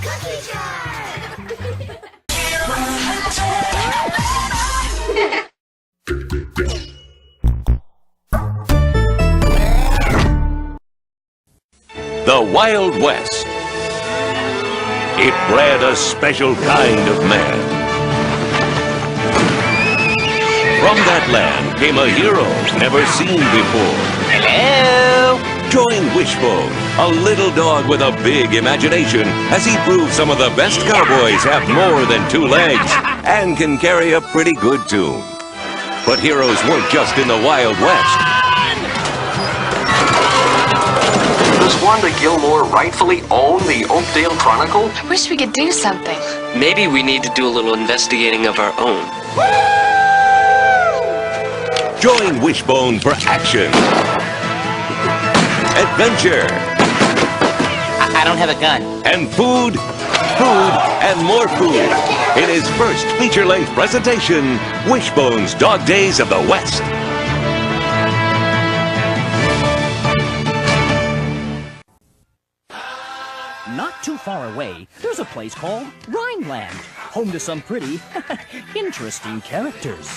cookie jar! The Wild West. It bred a special kind of man. From that land came a hero never seen before. Hello! Join Wishbone, a little dog with a big imagination, as he proves some of the best cowboys have more than two legs and can carry a pretty good tune. But heroes weren't just in the Wild West. Does Wanda Gilmore rightfully own the Oakdale Chronicle? I wish we could do something. Maybe we need to do a little investigating of our own. Join Wishbone for action, adventure, I don't have a gun. and food, and more food in his first feature-length presentation, Wishbone's Dog Days of the West. Not too far away, there's a place called Rhineland, home to some pretty interesting characters.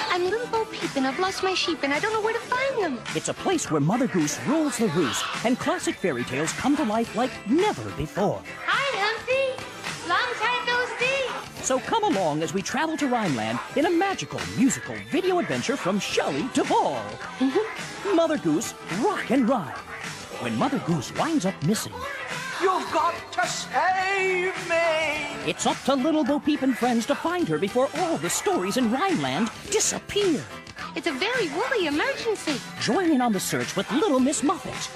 I'm Little Bo Peep and I've lost my sheep and I don't know where to find them. It's a place where Mother Goose rules the roost, and classic fairy tales come to life like never before. Hi, Humpty. Long time no see. So come along as we travel to Rhineland in a magical musical video adventure from Shelly, Duval. Mother Goose, rock and rhyme. When Mother Goose winds up missing, You've got to save me! it's up to Little Bo Peep and friends to find her before all the stories in Rhineland disappear. It's a very woolly emergency. Join in on the search with Little Miss Muffet,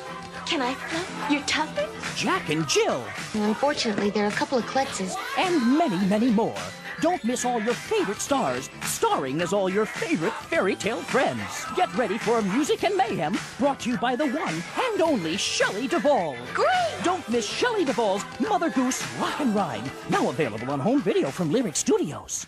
Can I float your tuffet? Jack and Jill, Unfortunately, there are a couple of klutzes. and many, many more. Don't miss all your favorite stars, starring as all your favorite fairy tale friends. Get ready for music and mayhem, brought to you by the one and only Shelly Duval. Great! Don't miss Shelly Duval's Mother Goose Rock and Rhyme, now available on home video from Lyrick Studios.